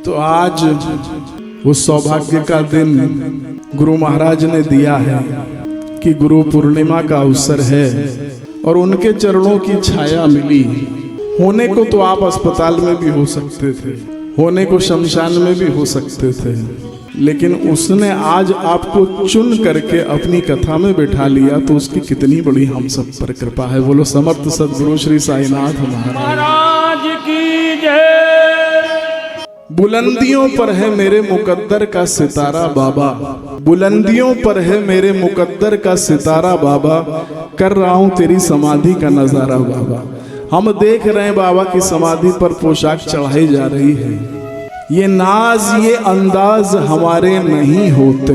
तो आज वो सौभाग्य का दिन गुरु महाराज ने दिया है कि गुरु पूर्णिमा का अवसर है और उनके चरणों की छाया मिली। होने को तो आप अस्पताल में भी हो सकते थे, होने को शमशान में भी हो सकते थे, लेकिन उसने आज आपको चुन करके अपनी कथा में बैठा लिया, तो उसकी कितनी बड़ी हम सब पर कृपा है। बोलो समर्थ सद्गुरु श्री साईनाथ महाराज की जय। बुलंदियों पर है मेरे मुकद्दर का सितारा बाबा, बुलंदियों पर है मेरे मुकद्दर का सितारा बाबा, कर रहा हूं तेरी समाधि का नजारा बाबा। हम देख रहे हैं बाबा की समाधि पर पोशाक चढ़ाई जा रही है। ये नाज ये अंदाज हमारे नहीं होते,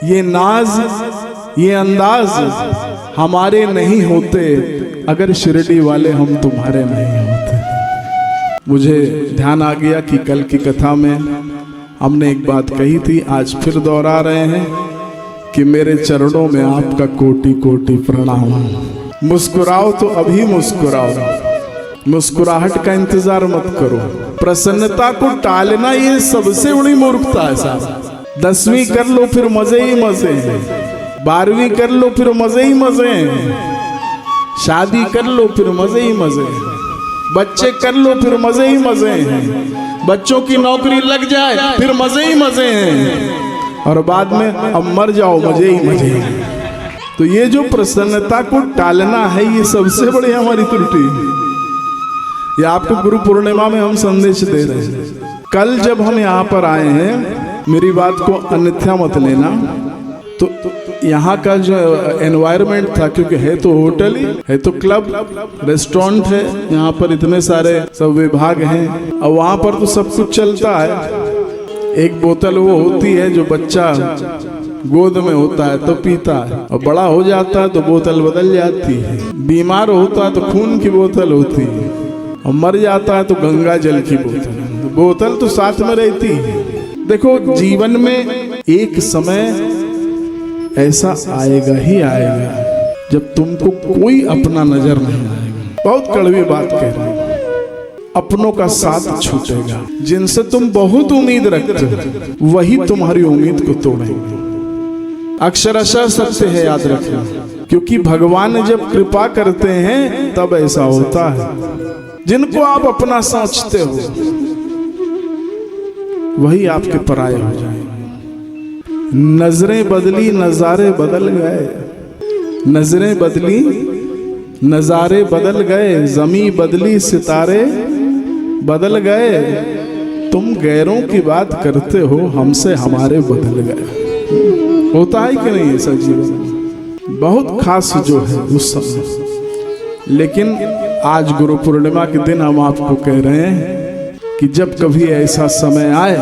ये नाज ये अंदाज हमारे नहीं होते, अगर शिरडी वाले हम तुम्हारे नहीं होते। मुझे ध्यान आ गया कि कल की कथा में हमने एक बात कही थी, आज फिर दोहरा रहे हैं कि मेरे चरणों में आपका कोटि कोटि प्रणाम। मुस्कुराओ तो अभी मुस्कुराओ, मुस्कुराहट का इंतजार मत करो। प्रसन्नता को टालना ये सबसे बड़ी मूर्खता है साहब। 10वीं कर लो फिर मजे ही मजे हैं, 12वीं कर लो फिर मजे ही मजे हैं, शादी कर लो फिर मजे ही मजे हैं, बच्चे कर लो फिर मजे ही मजे हैं, बच्चों की नौकरी लग जाए फिर मजे ही मजे हैं, और बाद में अब मर जाओ मजे ही मजे हैं। तो ये जो प्रसन्नता को टालना है ये सबसे बड़ी हमारी त्रुटि है। ये आपको गुरु पूर्णिमा में हम संदेश दे रहे हैं। कल जब हम यहाँ पर आए हैं, मेरी बात को अन्यथा मत लेना, तो यहाँ का जो एनवायरनमेंट था, क्योंकि है तो होटल ही है, तो क्लब रेस्टोरेंट है, यहाँ पर इतने सारे सब विभाग हैं और वहाँ पर तो सब कुछ चलता है। एक बोतल वो होती है जो बच्चा गोद में होता है तो पीता है, और बड़ा हो जाता है तो बोतल बदल जाती है, बीमार होता है तो खून की बोतल होती है, और मर जाता है तो गंगा जल की बोतल। बोतल तो साथ में रहती है। देखो जीवन में एक समय ऐसा आएगा ही आएगा जब तुमको कोई अपना नजर नहीं आएगा। बहुत कड़वी बात कह रहे हैं। अपनों का साथ छूटेगा, जिनसे तुम बहुत उम्मीद रखते हो वही तुम्हारी उम्मीद को तोड़ेंगे। अक्षरशः सत्य है, याद रखना, क्योंकि भगवान जब कृपा करते हैं तब ऐसा होता है। जिनको आप अपना सोचते हो वही आपके पराये हो जाएंगे। नजरें बदली नजारे बदल गए, नजरें बदली नजारे बदल गए, जमी बदली सितारे बदल गए। तुम गैरों की बात करते हो, हमसे हमारे बदल गए। होता है कि नहीं ऐसा जीवन? बहुत खास जो है उस समय। लेकिन आज गुरु पूर्णिमा के दिन हम आपको कह रहे हैं कि जब कभी ऐसा समय आए,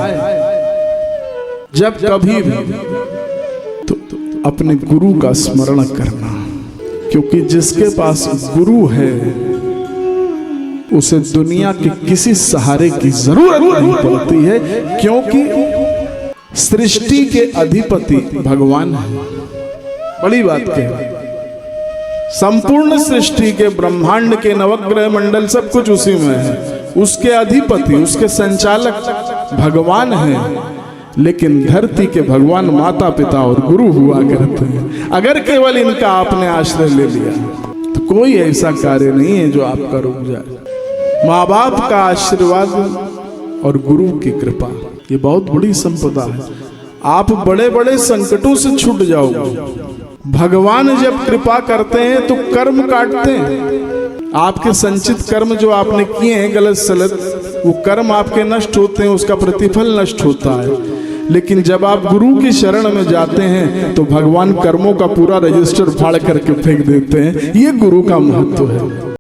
जब कभी भी, तो अपने गुरु का स्मरण करना, क्योंकि जिसके पास गुरु है उसे दुनिया के किसी सहारे की जरूरत नहीं पड़ती है, क्योंकि सृष्टि के अधिपति भगवान है। बड़ी बात कह रहे, संपूर्ण सृष्टि के ब्रह्मांड के नवग्रह मंडल सब कुछ उसी में है। उसके अधिपति उसके संचालक भगवान है, लेकिन धरती के भगवान माता पिता और गुरु हुआ करते हैं। अगर केवल इनका आपने आश्रय ले लिया तो कोई ऐसा कार्य नहीं है जो आपका रुक जाए। माँ बाप का आशीर्वाद और गुरु की कृपा ये बहुत बड़ी संपदा है। आप बड़े बड़े संकटों से छूट जाओगे। भगवान जब कृपा करते हैं तो कर्म काटते हैं। आपके संचित कर्म जो आपने किए हैं गलत सलत, वो कर्म आपके नष्ट होते हैं, उसका प्रतिफल नष्ट होता है। लेकिन जब आप गुरु की शरण में जाते हैं तो भगवान कर्मों का पूरा रजिस्टर फाड़ करके फेंक देते हैं। ये गुरु का महत्व है।